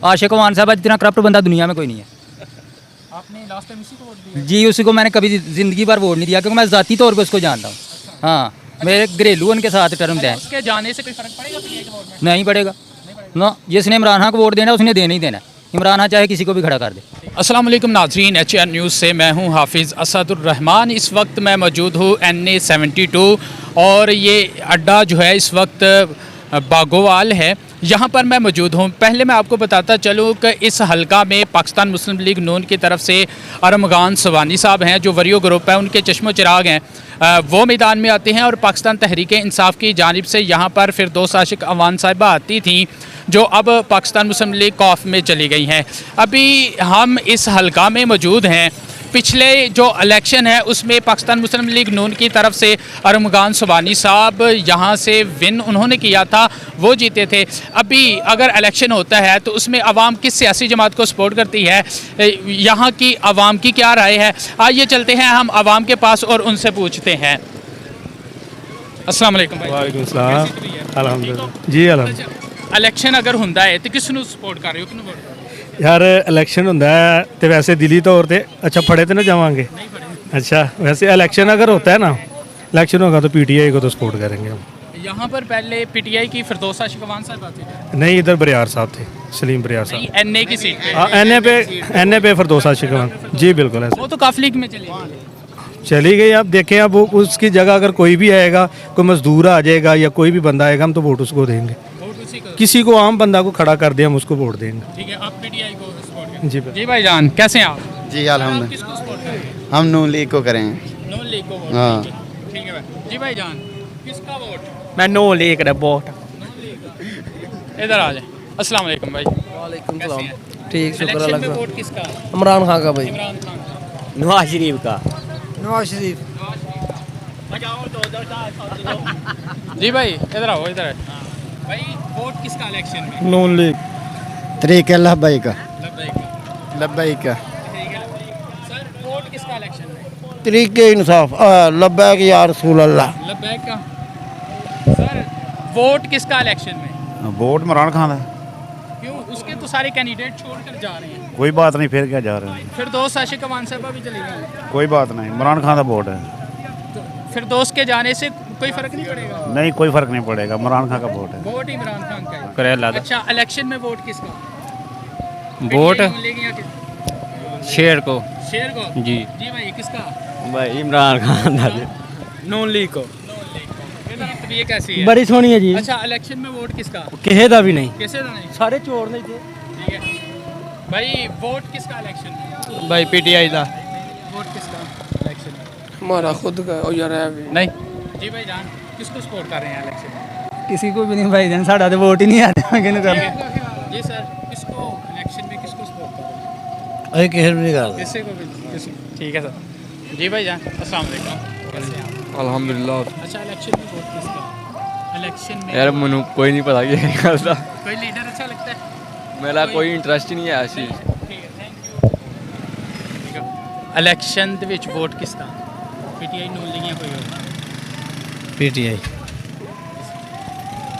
आशिक अमान साहब जितना करप्ट बंदा दुनिया में कोई नहीं है। आपने लास्ट टाइम इसी को वोट दिया? जी उसी को मैंने कभी ज़िंदगी भर वोट नहीं दिया क्योंकि मैं ज़ाती तौर पर उसको जानता हूँ। हाँ मेरे घरेलू उनके साथ टर्म है। उसके जाने से कोई फर्क पड़ेगा पीटीआई के वोट में? नहीं पड़ेगा ना, जिसने इमरान खान को वोट देना उसने देना ही देना है। इमरान खान चाहे किसी को भी खड़ा कर दे। अस्सलाम वालेकुम नाज़रीन, HN न्यूज़ से मैं हूं हाफिज़ असदुर्रहमान। इस वक्त मैं मौजूद हूं NA 72 और ये अड्डा जो है इस वक्त बागोवाल है, यहाँ पर मैं मौजूद हूँ। पहले मैं आपको बताता चलूँ कि इस हलका में पाकिस्तान मुस्लिम लीग नून की तरफ से अरमगान सवानी साहब हैं जो वरीयो ग्रुप है, उनके चश्मो चिराग हैं, वो मैदान में आते हैं। और पाकिस्तान तहरीक इंसाफ की जानिब से यहाँ पर फिरदौस आशिक अवान साहिबा आती थी जो अब पाकिस्तान मुस्लिम लीग कौफ में चली गई हैं। अभी हम इस हलका में मौजूद हैं। पिछले जो इलेक्शन है उसमें पाकिस्तान मुस्लिम लीग नून की तरफ से अरमगान सवानी साहब यहाँ से विन उन्होंने किया था, वो जीते थे। अभी अगर इलेक्शन होता है तो उसमें आवाम किस सियासी जमात को सपोर्ट करती है, यहाँ की आवाम की क्या राय है, आइए चलते हैं हम आवाम के पास और उनसे पूछते हैं। अस्सलाम वालेकुम भाई। वालेकुम सलाम। अल्हम्दुलिल्लाह जी अल्हम्दुलिल्लाह। इलेक्शन अगर होंदा है तो किस नूं सपोर्ट कर रहे हो, किहनूं वोट कर रहे हो? यार इलेक्शन ਹੁੰਦਾ ਹੈ ਤੇ ਵੈਸੇ ਦਿਲੀ ਤੌਰ ਤੇ अच्छा पढ़े तो ना जावांगे। अच्छा वैसे इलेक्शन अगर होता है ना, इलेक्शन होगा तो पीटीआई को तो सपोर्ट करेंगे हम। यहाँ पर पहले पीटीआई की फिरदौस आशिक अवान साहब आते थे, नहीं इधर बरियार साहब थे, सलीम बरियार साहब। NA की सीट पे। हाँ एन ए पे फिरदौस आशिक अवान जी बिल्कुल ऐसे वो तो काफ लीग में चले गए। चली गई। आप देखें अब उसकी जगह अगर कोई भी आएगा, कोई मजदूर आ जाएगा या कोई भी बंदा आएगा, हम तो वोट उसको देंगे। वोट उसी को। किसी को आम बंदा को खड़ा कर दे हम उसको वोट देंगे। ठीक है, आप पीटीआई को सपोर्ट करें। जी जी भाईजान कैसे हैं आप? जी आप अल्हम्दुलिल्लाह। किसको सपोर्ट करें? हम नून लीग को करेंगे। नून लीग को वोट हाँ। देंगे। ठीक है भाई। जी भाईजान किसका वोट? मैं नो लेक रहा वोट। इधर आ जाए। अस्सलाम वालेकुम भाई। वालेकुम कैसे सलाम। हैं? ठीक शुक्र इलेक्शन अल्लाह में का। वोट किसका? इमरान खान का भाई। इमरान खान का। नवाज शरीफ का। नवाज शरीफ। जी भाई इधर आओ, इधर आओ। भाई वोट किसका इलेक्शन में? नून लीग। तरीक लब्बई का। लब्बैक। लब्बई का ठीक है सर, वोट किसका इलेक्शन में? तरीके इंसाफ लब्बैक या रसूल अल्लाह। लब्बैक का। सर वोट किसका इलेक्शन में? वोट इमरान खान है। क्यों? उसके तो सारे कैंडिडेट छोड़कर जा रहे हैं। कोई बात नहीं, फिर क्या जा रहे हैं। फिरदौस आशिक अवान साहबा भी चले गए। कोई बात नहीं, इमरान खान का वोट है। फिरदौस के जाने से कोई फर्क नहीं पड़ेगा। नहीं कोई फर्क नहीं पड़ेगा, इमरान खान का वोट है। वोट इमरान खान का है। करे अल्लाह अच्छा इलेक्शन में वोट किसका? वोट पीटीआई को लेके या किस- शेर को। शेर को। जी। जी भाई किसका? भाई इमरान खान का। नून लीग को। इधर तबीयत कैसी है? बड़ी सोहनी है जी। अच्छा इलेक्शन में वोट किसका? किसी का भी नहीं। कैसे का नहीं? सारे चोर नहीं थे। ठीक है भाई, वोट किसका इलेक्शन में? भाई पीटीआई का। वोट किसका इलेक्शन में? हमारा खुद का और यार है भी। नहीं। जी भाई जान किसको सपोर्ट कर रहे हैं इलेक्शन में? किसी को भी नहीं भाई जान, साढ़ा तो वोट ही नहीं आता किन कर। जी सर किसको इलेक्शन में किसको सपोर्ट कर रहे हैं? अरे किसी भी कर किसी को भी ठीक है सर। जी भाई जान अस्सलाम वालेकुम, कैसे हैं आप? अल्हम्दुलिल्लाह। अच्छा इलेक्शन में वोट किसका? इलेक्शन में यार मनु कोई नहीं पता क्या करता। कोई लीडर अच्छा लगता है? मेरा कोई इंटरेस्ट ही नहीं है ऐसी। ठीक है थैंक यू। इलेक्शन ਦੇ ਵਿੱਚ ਵੋਟ ਕਿਸਦਾ? पीटीआई नून लीग या कोई और? पीटीआई।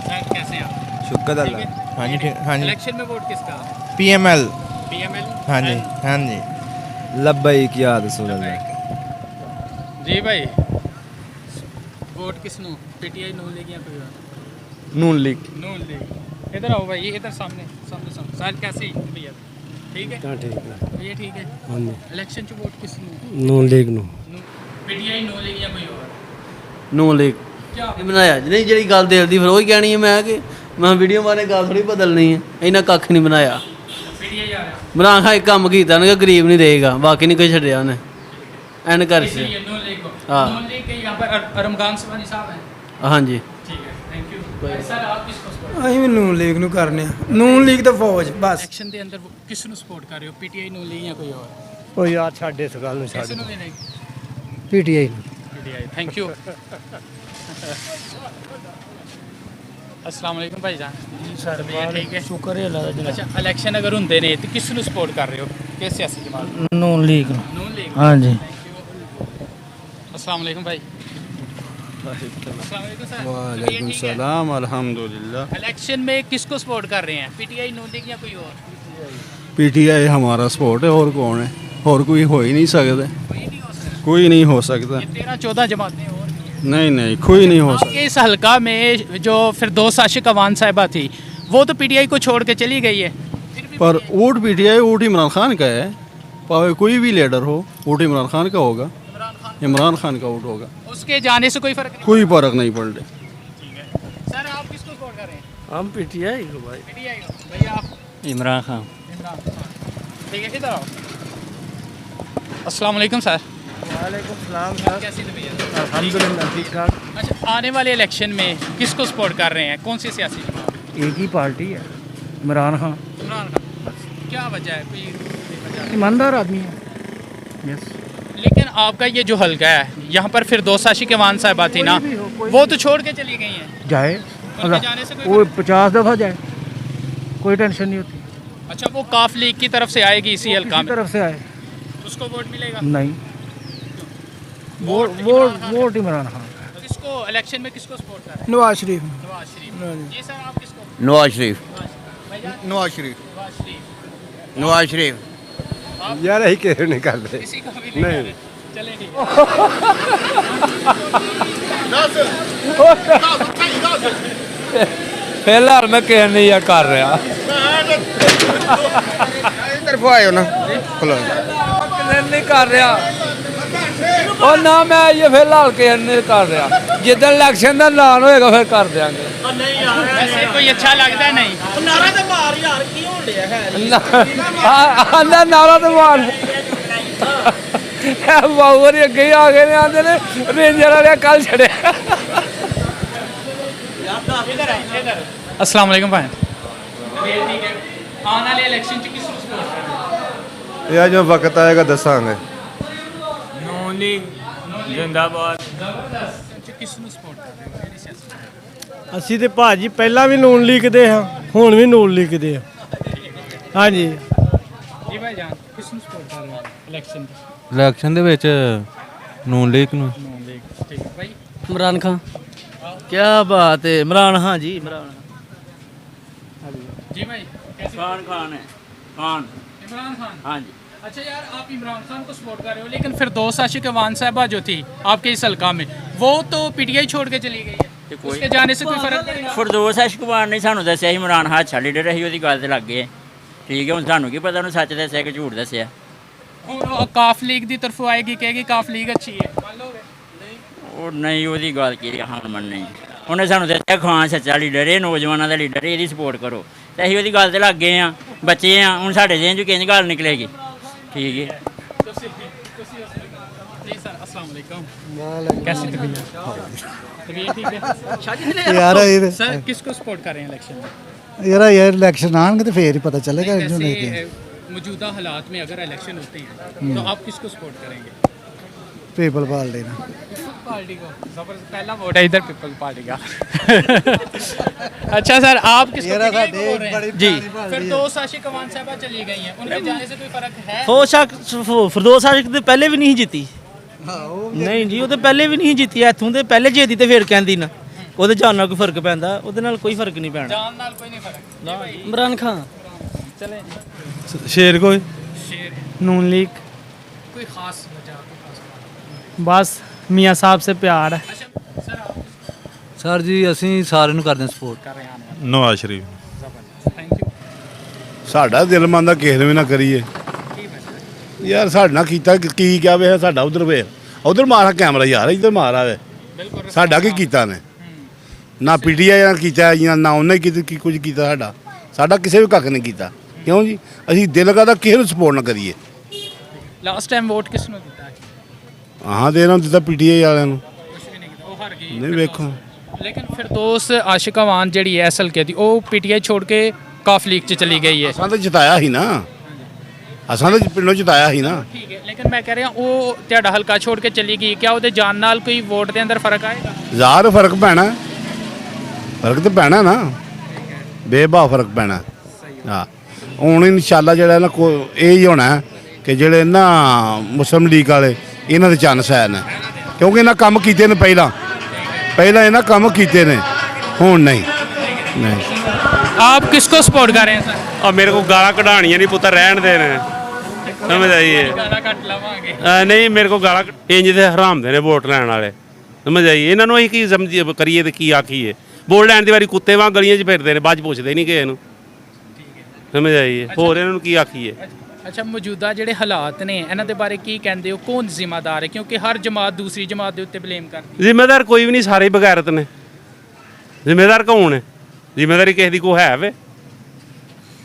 सर कैसे हैं आप? शुक्र ठीक अल्लाह। है? हाँ जी ठीक, हाँ जी। इलेक्शन में वोट किसका? पीएमएल। पीएमएल। हाँ जी हाँ जी। लब्बैक या रसूल अल्लाह। जी भाई वोट किसनु? पीटीआई नून लीग या कोई और? नून लीग। नून लीग। इधर आओ भाई, इधर सामने सामने सामने। सर कैसे हैं भैया? ठीक है हाँ ठीक है। भैया ठीक है। हाँ जी इलेक्शन च वोट किसनु? नून लीग ਨੂੰ। पीटीआई नून लीग या कोई और? नून लीग क्या बनाया नहीं जी गल दिल दी फिर वही कहनी है मैं कि मैं वीडियो मारे गल थोड़ी बदलनी है इन्हें कख नहीं बनाया पीटीआई आ रहा? बना खा एक काम किया उन्हें गरीब नहीं देगा बाकी नहीं कोई छड़िया उन्हें एन कर से पीटीआई नून लीग को। हाँ। नून लीग के यहाँ पर अरमगान सवानी साहब हैं। हाँ जी ठीक है थैंक यू। सर आप किसको सपोर्ट? ਅਸੀਂ ਵੀ ਨੂਨ ਲੀਗ ਨੂੰ ਕਰਨੇ ਆ। ਨੂਨ ਲੀਗ ਤਾਂ ਫੌਜ ਬਸ। इलेक्शन के अंदर किस ਨੂੰ सपोर्ट कर रहे हो? पीटीआई नून लीग या कोई और? ਉਹ ਯਾਰ ਛੱਡ ਇਸ ਗੱਲ ਨੂੰ किस ਛੱਡ। ਨੂੰ भी नहीं? PTI PTI thank you. अस्सलाम वालेकुम भाईजान। जी सर भैया ठीक है। ਸ਼ੁਕਰ ਹੈ ਅੱਲਾਹ ਦਾ। अच्छा इलेक्शन अगर होंगे ने तो किस ਨੂੰ सपोर्ट कर रहे हो? किस सियासी जमात? ਨੂਨ ਲੀਗ ਨੂੰ। नून लीग। हाँ जी। अस्सलाम वालेकुम भाई। वालेकुम सलाम अल्हम्दुलिल्लाह। इलेक्शन में किसको सपोर्ट कर रहे हैं, पीटीआई, नून लीग या कोई और? पीटीआई हमारा सपोर्ट है, और कौन है? और कोई हो ही नहीं सकता, कोई नहीं हो सकता। 13-14 जमातें और नहीं नहीं, कोई नहीं हो सकता। आपके इस हलका में जो फिरदौस आशिक अवान साहिबा थी, वो तो पीटीआई को छोड़ के चली गई है। पर vote PTI, vote Imran Khan का है, पावे कोई भी लीडर हो, वोट इमरान खान का होगा, इमरान खान का वोट होगा, उसके जाने से कोई फर्क नहीं। कोई फर्क नहीं पड़ रहा। सर आप किसको सपोर्ट कर रहे हैं? हम पीटीआई को भाई। पीटीआई को। भैया आप? इमरान खान। इमरान खान। ठीक है, इधर आओ। अस्सलाम वालेकुम सर। वालेकुम सलाम सर। कैसी थे भैया? अल्हम्दुलिल्लाह ठीक ठाक। अच्छा, आने वाले इलेक्शन में किसको सपोर्ट कर रहे हैं, कौन सी सियासी जमात? एक ही पार्टी है, इमरान खान। इमरान खान। क्या वजह है, कोई वजह? ईमानदार आदमी है। यस। लेकिन आपका ये जो हलका है, यहाँ पर फिरदौस आशिक अवान साहिबा थी ना, वो तो छोड़ के चली गई हैं। जाए, उनके जाने से कोई वो 50 दफ़ा जाए, कोई टेंशन नहीं होती। अच्छा, वो काफ लीग की तरफ से आएगी इसी हलका में, तरफ से आए उसको वोट मिलेगा? नहीं, वोट इमरान खान। किसको इलेक्शन में किसको सपोर्ट कर रहे हैं? नवाज शरीफ। नवाज शरीफ। जी सर, आप किसको? नवाज शरीफ। भैया? नवाज शरीफ। नवाज शरीफ। नवाज शरीफ। यार यही कह नहीं कर रहे। किसी को भी नहीं कर रहे। चलें ठीक है। फिलहाल मैं कह नहीं कर रहा, तरफ आए हो ना, खुलो नहीं कर रहा, और ना मैं ये फिलहाल कह नहीं कर रहा। जिदन इलेक्शन का ऐलान होएगा फिर कर देंगे। वैसे कोई अच्छा लगता नहीं। आंदा नारा तो मार बाबू अगे ही आ गए ने, आंदे ने रेंजर वाले कल छड़े। अस्सलाम वालेकुम भाई। आने वाले इलेक्शन च किस ਨੂੰ ਸਪੋਰਟ ਕਰ ਰਹੇ? ਯਾਰ ਜੋ ਵਕਤ ਆਏਗਾ ਦੱਸਾਂਗੇ। नून लीग जिंदाबाद। ਕਿਸ ਨੂੰ ਸਪੋਰਟ ਕਰ ਰਹੇ ਹੋ, ਕਿਹੜੀ ਸਿਆਸਤ? ਅਸੀਂ ਤੇ ਭਾਜੀ ਪਹਿਲਾਂ ਵੀ ਨੂਨ ਲੀਗ ਦੇ ਹਾਂ, ਹੁਣ ਵੀ ਨੂਨ ਲੀਗ ਦੇ ਹਾਂ। ਹਾਂਜੀ। ਜੀ ਭਾਈ ਜਾਨ, ਕਿਸ ਨੂੰ ਸਪੋਰਟ ਕਰ ਰਹੇ ਹੋ ਇਲੈਕਸ਼ਨ ਚ? ਇਲੈਕਸ਼ਨ ਦੇ ਵਿੱਚ ਨੂਨ ਲੀਗ ਨੂੰ। Non league. ਠੀਕ ਹੈ ਭਾਈ। इमरान खान। क्या बात है, इमरान खान जी, इमरान। जी भाई, कैसे? खान है, खान। इमरान खान। हाँ जी। अच्छा यार, आप इमरान खान को सपोर्ट कर रहे हो, लेकिन फिरदौस आशिक अवान साहिबा जो थी आपके इस हलका में, वो तो पीटीआई छोड़ के चली गई है, उसके जाने से कोई फर्क पड़ेगा? ਫਿਰਦੌਸ ਅਸ਼ਕਵਾਨ ਨੇ ਸਾਨੂੰ ਦੱਸਿਆ ਸੀ ਇਮਰਾਨ ਖਾਨ ਅੱਛਾ ਲੀਡਰ ਰਹੀ, ਉਹਦੀ ਗੱਲ ਤੇ ਲੱਗ ਗਏ। ਠੀਕ ਹੈ, ਹੁਣ ਸਾਨੂੰ ਕੀ ਪਤਾ ਉਹਨੂੰ ਸੱਚ ਦੱਸਿਆ ਕਿ ਝੂਠ ਦੱਸਿਆ। और काफ लीग की तरफों आएगी, कहेगी काफ लीग अच्छी है, मान लोगे? ਉਹ ਨਹੀਂ, ਉਹਦੀ ਗੱਲ ਕੀ ਹੁਣ ਮੰਨਣੀ। ਉਹਨੇ ਸਾਨੂੰ ਦੱਸਿਆ ਖਾਨ ਸੱਚਾ ਲੀਡਰ ਹੈ, ਨੌਜਵਾਨਾਂ ਦਾ ਲੀਡਰ ਹੈ, ਇਹਦੀ ਸਪੋਰਟ ਕਰੋ। ਤੇ ਅਸੀਂ ਉਹਦੀ ਗੱਲ ਤੇ ਲੱਗ ਗਏ ਆ, ਬੱਚੇ ਆ, ਹੁਣ ਸਾਡੇ ਜਿਹੇ ਚ ਕਿੰਝ ਗੱਲ ਨਿਕਲੇਗੀ। ਠੀਕ ਹੈ। जी सर, अस्सलाम वालेकुम। कैसी तबीयत? तबीयत ठीक है? यार ये सर किसको सपोर्ट कर रहे हैं इलेक्शन में? यार इलेक्शन आएंगे तो फिर ही पता चलेगा। जैसे मौजूदा हालात में अगर इलेक्शन होते हैं तो आप किसको सपोर्ट करेंगे? पीपल पार्टी ना। पार्टी को। जबरदस्त, पहला वोट है इधर पीपल पार्टी का। अच्छा सर, आप किसको PTI को बोल रहे हैं? जी। फिरदौस आशिक अवान साहिबा चली गई हैं, उनके जाने से कोई फर्क है? फिरदौस आशिक ਤੇ ਪਹਿਲੇ ਵੀ ਨਹੀਂ ਜਿੱਤੀ। ਨਹੀਂ ਜੀ, ਉਹ ਤੇ ਪਹਿਲੇ ਵੀ ਨਹੀਂ ਜਿੱਤੀ, ਇੱਥੋਂ ਤੇ ਪਹਿਲੇ ਜਿੱਤੀ ਤੇ ਫਿਰ ਕਹਿੰਦੀ ਨਾ ਉਹਦੇ ਜਾਨ ਨਾਲ ਕੋਈ ਫਰਕ ਪੈਂਦਾ, ਉਹਦੇ ਨਾਲ ਕੋਈ ਫਰਕ ਨਹੀਂ ਪੈਣਾ। जान नाल कोई नहीं फर्क। इमरान खान। चले शेर कोई शेर। ਨੂਨ ਲੀਗ। कोई खास वजह, कोई खास बात? बस मियाँ साहब से प्यार है। अच्छा सर, आप ਸਰ ਜੀ ਅਸੀਂ ਸਾਰਿਆਂ ਨੂੰ ਕਰਦੇ ਹਾਂ ਸਪੋਰਟ। कर रहे हैं आने वाले? ਨਵਾਜ਼ ਸ਼ਰੀਫ। जबरदस्त, थैंक यू। ਸਾਡਾ ਦਿਲ ਮੰਨਦਾ ਕਿਸੇ ਨੂੰ ਵੀ ਨਾ ਕਰੀਏ ਯਾਰ, ਸਾਡੇ ਨਾਲ ਕੀਤਾ ਕੀ ਕਿਹਾ ਵੇ, ਸਾਡਾ ਉਧਰ ਵੇ, ਉਧਰ ਮਾਰਾ ਕੈਮਰਾ ਯਾਰ, ਇੱਧਰ ਮਾਰਾ ਵੇ, बिल्कुल। ਸਾਡਾ ਕੀ ਕੀਤਾ ਨੇ? ਨਾ ਪੀਟੀਆਈ ਨਾਲ ਕੀਤਾ ਜਾਂ ਨਾ ਉਹਨੇ ਕੀ ਕੁਝ ਕੀਤਾ। ਸਾਡਾ ਕਿਸੇ ਵੀ ਕੱਖ ਨਹੀਂ ਕੀਤਾ। ਕਿਉਂ ਜੀ? ਅਸੀਂ ਦਿਲ ਕਰਦਾ ਕਿਸੇ ਨੂੰ ਸਪੋਰਟ ਨਾ ਕਰੀਏ। लास्ट टाइम वोट किस ਨੂੰ ਦਿੱਤਾ ਹੈ? ਹਾਂ ਦੇ ਇਹਨਾਂ ਨੂੰ ਦਿੱਤਾ ਪੀਟੀਆਈ ਵਾਲਿਆਂ ਨੂੰ। ਕੁਝ ਵੀ ਨਹੀਂ ਕੀਤਾ, ਉਹ ਹਾਰ ਗਈ। ਨਹੀਂ ਵੇਖੋ, लेकिन फिरदौस आशिक अवान ਜਿਹੜੀ ਹੈ ਅਸਲ ਕੇ ਦੀ, ਉਹ ਪੀਟੀਆਈ ਛੋੜ ਕੇ ਕਾਫ ਲੀਗ 'ਚ ਚਲੀ ਗਈ ਹੈ। ਅਸਾਂ ਤਾਂ ਜਿਤਾਇਆ ਸੀ ਨਾ, ਅਸਾਂ ਤਾਂ ਪਿੰਡੋਂ ਜਿਤਾਇਆ ਸੀ ਨਾ। ਠੀਕ ਹੈ, ਲੇਕਿਨ ਮੈਂ ਕਹਿ ਰਿਹਾ ਉਹ ਤੁਹਾਡਾ ਹਲਕਾ ਛੋੜ ਕੇ ਚਲੀ ਗਈ, ਕਿਆ ਉਹਦੇ ਜਾਣ ਨਾਲ ਕੋਈ ਵੋਟ ਦੇ ਅੰਦਰ ਫਰਕ ਆਏਗਾ? ਜ਼ਾਹਰ ਫਰਕ ਪੈਣਾ, ਫਰਕ ਤਾਂ ਪੈਣਾ ਨਾ, ਬੇਭਾਵ ਫਰਕ ਪੈਣਾ। ਹਾਂ, ਹੁਣ ਇਨਸ਼ਾਅੱਲਾ ਜਿਹੜਾ ਨਾ ਇਹ ਹੀ ਹੋਣਾ ਕਿ ਜਿਹੜੇ ਨਾ ਮੁਸਲਿਮ ਲੀਗ ਵਾਲੇ ਇਹਨਾਂ ਦੇ ਚਾਂਸ ਹੈ ਨੇ, ਕਿਉਂਕਿ ਇਹਨਾਂ ਕੰਮ ਕੀਤੇ ਨੇ ਪਹਿਲਾਂ। ਪਹਿਲਾਂ ਇਹਨਾਂ ਕੰਮ ਕੀਤੇ ਨੇ, ਹੁਣ ਨਹੀਂ ਨਹੀਂ। आप किसको सपोर्ट कर रहे हैं सर? और मेरे को गाला कढ़ानियाँ नहीं पुत्र रहन देने, समझ आइए। गाला कट लवांगे। नहीं मेरे को गाला इंज दे हराम देने वोट लैन वाले, समझ आइए। ਇਹਨਾਂ ਨੂੰ ਅਸੀਂ ਕੀ ਸਮਝੀ ਕਰੀਏ ਤੇ ਕੀ ਆਖੀਏ। ਵੋਟ ਲੈਣ ਦੀ ਵਾਰੀ ਕੁੱਤੇ ਵਾਂਗ ਗਲੀਆਂ 'ਚ ਫਿਰਦੇ ਨੇ, ਬਾਅਦ 'ਚ ਪੁੱਛਦੇ ਨਹੀਂ ਕਿਸੇ ਨੂੰ, ਸਮਝ ਆਈਏ। ਹੋਰ ਇਹਨਾਂ ਨੂੰ ਕੀ ਆਖੀਏ। ਅੱਛਾ, ਮੌਜੂਦਾ ਜਿਹੜੇ ਹਾਲਾਤ ਨੇ ਇਹਨਾਂ ਦੇ ਬਾਰੇ ਕੀ ਕਹਿੰਦੇ ਹੋ? ਕੌਣ ਜ਼ਿੰਮੇਦਾਰ ਹੈ? ਕਿਉਂਕਿ ਹਰ ਜਮਾਤ ਦੂਸਰੀ ਜਮਾਤ ਦੇ ਉੱਤੇ ਬਲੇਮ ਕਰਦੀ ਹੈ। ਜ਼ਿੰਮੇਦਾਰ ਕੋਈ ਵੀ ਨਹੀਂ, ਸਾਰੇ ਬਗੈਰਤ ਨੇ। ਜ਼ਿੰਮੇਦਾਰ ਕੌਣ ਹੈ? ਜ਼ਿੰਮੇਦਾਰੀ ਕਿਸੇ ਦੀ ਕੋ ਹੈ ਵੇ?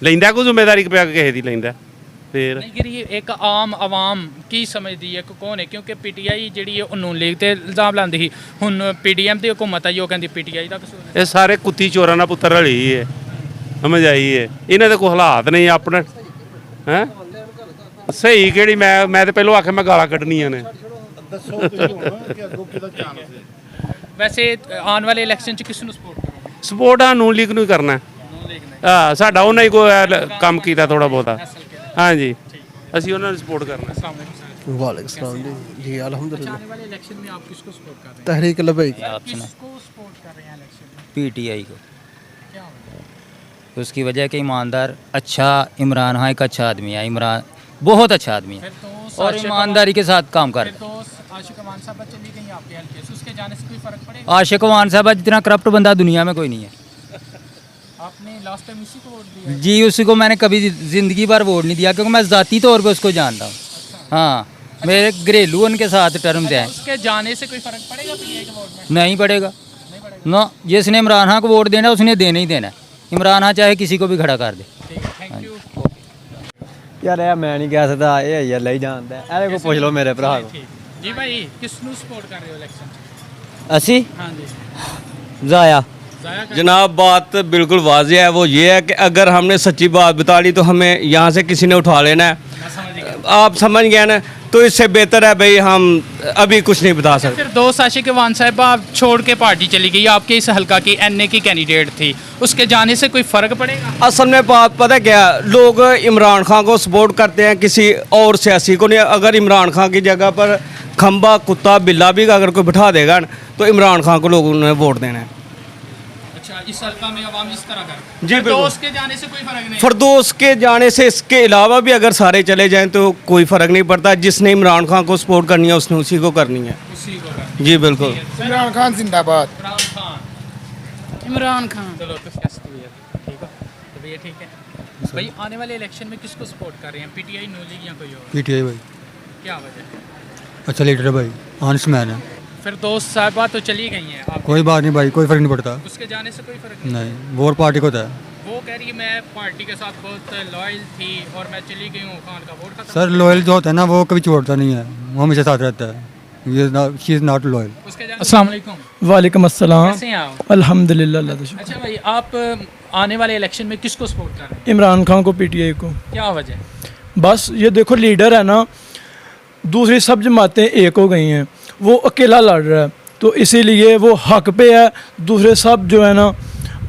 ਲੈਂਦਾ ਕੋਈ ਜ਼ਿੰਮੇਦਾਰੀ ਪਿਆ ਕਿਸੇ ਦੀ ਲੈਂਦਾ ਫਿਰ? ਨਹੀਂ ਗਿਰੀ ਇੱਕ ਆਮ ਆਵਾਮ ਕੀ ਸਮਝਦੀ ਹੈ ਕਿ ਕੌਣ ਹੈ? ਕਿਉਂਕਿ ਪੀਟੀਆਈ ਜਿਹੜੀ ਹੈ ਉਹ ਨੂਨ ਲੀਗ ਤੇ ਇਲਜ਼ਾਮ ਲਾਉਂਦੀ ਸੀ, ਹੁਣ ਪੀਡੀਐਮ ਦੀ ਹਕੂਮਤ ਆਈ, ਉਹ ਕਹਿੰਦੀ ਪੀਟੀਆਈ ਦਾ ਕਸੂਰ ਹੈ। ਇਹ ਸਾਰੇ ਕੁੱਤੀ ਚੋਰਾਂ ਦਾ ਪੁੱਤਰ ਰਲੀ ਹੈ, ਸਮਝ ਆਈ ਹੈ। ਇਹਨਾਂ ਦੇ ਕੋਈ ਹਾਲਾਤ ਨਹੀਂ ਆਪਣੇ, ਹੈ ਸਹੀ ਕਿਹੜੀ? ਮੈਂ ਤਾਂ ਪਹਿਲਾਂ ਆਖਿਆ ਮੈਂ ਗਾਲਾਂ ਕੱਢਣੀਆਂ ਨੇ। ਵੈਸੇ ਆਉਣ ਵਾਲੇ ਇਲੈਕਸ਼ਨ 'ਚ ਕਿਸ ਨੂੰ ਸਪੋਰਟ ਕਰੋਗੇ? ਸਪੋਰਟ ਆ ਨੂਨ ਲੀਗ ਨੂੰ ਹੀ ਕਰਨਾ। ਹਾਂ, ਸਾਡਾ ਉਹਨਾਂ ਹੀ ਕੋਈ ਕੰਮ ਕੀਤਾ ਥੋੜਾ ਬਹੁਤਾ, ਹਾਂਜੀ, ਅਸੀਂ ਉਹਨਾਂ ਨੂੰ ਸਪੋर्ट करना। वालेकुम सलाम जी अल्हम्दुलिल्लाह। आने वाले इलेक्शन में आप किसको सपोर्ट कर रहे हैं? तहरीक लबैक किसको सपोर्ट कर रहे हैं इलेक्शन में? पीटीआई को। क्या वजह? उसकी वजह कि ईमानदार अच्छा, इमरान हाँ एक अच्छा आदमी है, इमरान बहुत अच्छा आदमी है फिर तो और ईमानदारी के साथ काम कर। फिर तो आशिक अमान साहब चली गई आपके हल्के से, उसके जाने से कोई फर्क पड़ेगा? आशिक अमान साहब जितना करप्ट बंदा दुनिया में कोई नहीं है। आपने लास्ट टाइम इसी को वोट दिया? जी, उसी को मैंने कभी ज़िंदगी भर वोट नहीं दिया, क्योंकि मैं ज़ाती तौर पे उसको जानता हूँ। हाँ, मेरे घरेलू उनके साथ टर्म से हैं। उसके जाने से कोई फर्क पड़ेगा पीटीआई के वोट में? नहीं पड़ेगा ना। जिसने इमरान खान को वोट देना उसने देना ही देना है। इमरान खान चाहे किसी को भी खड़ा कर दे। Thank you. ਯਾਰ ਇਹ ਮੈਂ ਨਹੀਂ ਕਹਿ ਸਕਦਾ, ਇਹ ਯਾਰ ਹੀ ਜਾਣਦਾ। ਇਹਦੇ ਕੋਲ ਪੁੱਛ ਲਓ ਮੇਰੇ ਭਰਾ ਨੂੰ। जी भाई, किस नु सपोर्ट कर रहे हो इलेक्शन? ਅਸੀਂ हाँ जी, ਜ਼ਾਇਆ जाया कर। जनाब बात बिल्कुल वाज़ेह है, वो ये है कि अगर हमने सच्ची बात बता ली तो हमें यहाँ से किसी ने उठा लेना है। मैं समझ गया। आप समझ गए ना, तो इससे बेहतर है भाई हम अभी कुछ नहीं बता सकते। फिर दोस्त आशिक अमान साहब आप छोड़ के पार्टी चली गई, आपके इस हल्का की एनए की कैंडिडेट थी, उसके जाने से कोई फ़र्क पड़ेगा? असल में बात पता है क्या, लोग इमरान खान को सपोर्ट करते हैं, किसी और सियासी को नहीं। अगर इमरान खान की जगह पर खंबा कुत्ता बिल्ला भी अगर कोई बिठा देगा न, तो इमरान खान को लोगों ने वोट देना है। अच्छा, इस हल्का में अवाम इस तरह कर। जी, बिल्कुल। दोस्त के जाने से कोई फर्क नहीं? फरदोस के जाने से इसके अलावा भी अगर सारे चले जाएं तो कोई फ़र्क नहीं पड़ता। जिसने इमरान खान को सपोर्ट करनी है उसने उसी को करनी है। उसी को कर। जी बिल्कुल। इमरान खान जिंदाबाद। इमरान खान। इमरान खान। चलो तो ठीक है, तो भैया ठीक है भाई। आने वाले इलेक्शन में किसको सपोर्ट कर रहे हैं? पीटीआई, नो लीग या कोई और? पीटीआई भाई क्या वजह? अच्छा लीडर है भाई, ऑनेस्ट मैन है। फिर दोस्त साहबा तो चली गई हैं आप, कोई बात नहीं भाई, कोई फर्क नहीं पड़ता। उसके जाने से कोई फर्क नहीं? नहीं, वोट पार्टी को होता है। वो कह रही है मैं पार्टी के साथ बहुत लॉयल थी और मैं चली गई हूँ, खान का वोट खत्म। सर लॉयल जो होता है ना वो कभी छोड़ता नहीं है, वो हमेशा साथ रहता है। ये शी इज़ नॉट लॉयल। उसके जाने। अस्सलाम वालेकुम। वालेकुम अस्सलाम। कैसे हैं आप? अल्हम्दुलिल्लाह अल्लाह का शुक्र। अच्छा भाई, आप आने वाले इलेक्शन में किसको सपोर्ट कर रहे हैं? इमरान खान को, पीटीआई को। क्या वजह? बस ये देखो लीडर है ना, दूसरी सब जमातें एक हो गई हैं, वो अकेला लड़ रहा है, तो इसीलिए वो हक पे है। दूसरे सब जो है ना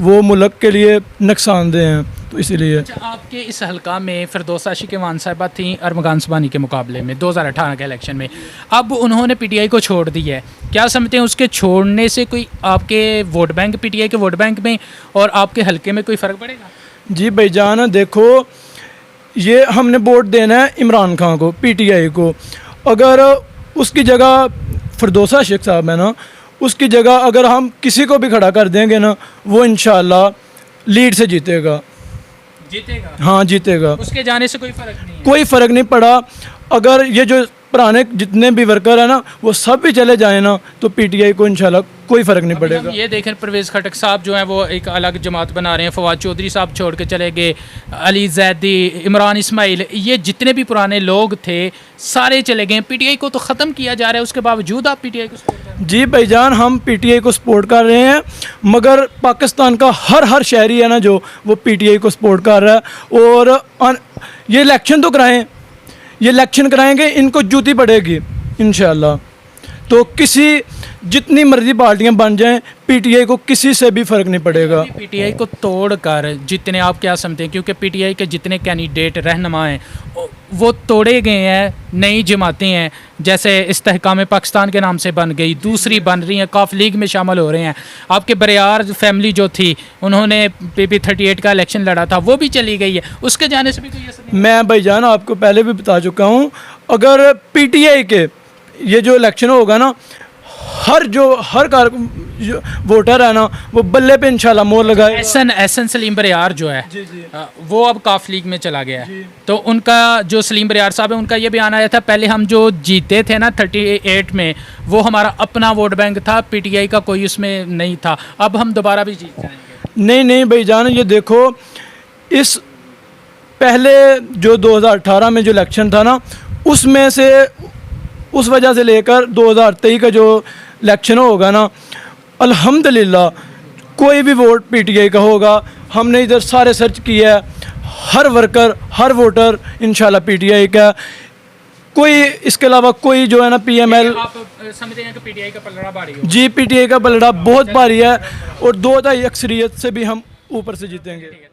वो मुल्क के लिए नुकसानदेह हैं, तो इसीलिए। अच्छा, आपके इस हल्का में फिरदौस आशिक अमान साहिबा थी अरमगान सुबानी के मुकाबले में 2018 के इलेक्शन में, अब उन्होंने पीटीआई को छोड़ दिया है। क्या समझते हैं उसके छोड़ने से कोई आपके वोट बैंक, पीटीआई के वोट बैंक में और आपके हल्के में कोई फ़र्क पड़ेगा? जी भाईजान देखो, ये हमने वोट देना है इमरान खान को, पीटीआई को। अगर उसकी जगह फिरदौस आशिक साहब है ना, उसकी जगह अगर हम किसी को भी खड़ा कर देंगे ना, वो इंशाल्लाह लीड से जीतेगा। जीतेगा? हाँ जीतेगा। उसके जाने से कोई फ़र्क नहीं है? कोई फ़र्क नहीं पड़ा। अगर ये जो पुराने जितने भी वर्कर हैं ना वो सब भी चले जाए ना, तो पीटीआई को इंशाल्लाह कोई फ़र्क नहीं अभी हम पड़ेगा। ये देखें परवेज़ खटक साहब जो हैं वो एक अलग जमात बना रहे हैं, फवाद चौधरी साहब छोड़ के चले गए, अली जैदी, इमरान इस्माइल, ये जितने भी पुराने लोग थे सारे चले गए। पीटीआई को तो ख़त्म किया जा रहा है, उसके बावजूद आप पीटीआई को सपोर्ट कर रहे हैं? जी भाईजान, हम पीटीआई को सपोर्ट कर रहे हैं, मगर पाकिस्तान का हर शहरी है ना जो, वो पीटीआई को सपोर्ट कर रहा है। और ये इलेक्शन तो कराएं, ये इलेक्शन कराएंगे, इनको जूती पड़ेगी इंशाल्लाह। तो किसी जितनी मर्जी पार्टियां बन जाएं, पीटीआई को किसी से भी फ़र्क नहीं पड़ेगा। पीटीआई को तोड़कर जितने आप क्या समझते हैं, क्योंकि पीटीआई के जितने कैंडिडेट रहनुमा हैं वो तोड़े गए हैं, नई जमातें हैं, जैसे इस्तेहकाम पाकिस्तान के नाम से बन गई, दूसरी बन रही हैं, कॉफ लीग में शामिल हो रहे हैं। आपके बरियार फैमिली जो थी, उन्होंने PP 38 का इलेक्शन लड़ा था, वो भी चली गई है, उसके जाने से भी कोई असर नहीं। मैं भाईजान आपको पहले भी बता चुका हूँ, अगर पीटीआई के ये जो इलेक्शन होगा ना, हर जो वोटर है ना, वो बल्ले पे इंशाल्लाह मोहर लगाए। एहसन सलीम बरियार जो है वो अब काफ लीग में चला गया है, तो उनका जो सलीम बरियार साहब है, उनका ये बयान आया था, पहले हम जो जीते थे ना 38 में, वो हमारा अपना वोट बैंक था, पीटीआई का कोई उसमें नहीं था, अब हम दोबारा भी जीत जाएंगे। नहीं भाईजान, ये देखो, इस पहले जो 2018 में जो इलेक्शन था ना, उसमें से उस वजह से लेकर 2023 का जो इलेक्शन होगा ना, अल्हम्दुलिल्लाह कोई भी वोट पीटीआई का होगा। हमने इधर सारे सर्च किया है, हर वर्कर, हर वोटर इंशाल्लाह पीटीआई का, कोई इसके अलावा कोई जो है ना PML। आप समझते हैं कि पीटीआई का पलड़ा भारी होगा? जी, पीटीआई का पलड़ा बहुत भारी है और 2 अक्सरियत से भी हम ऊपर से जीतेंगे।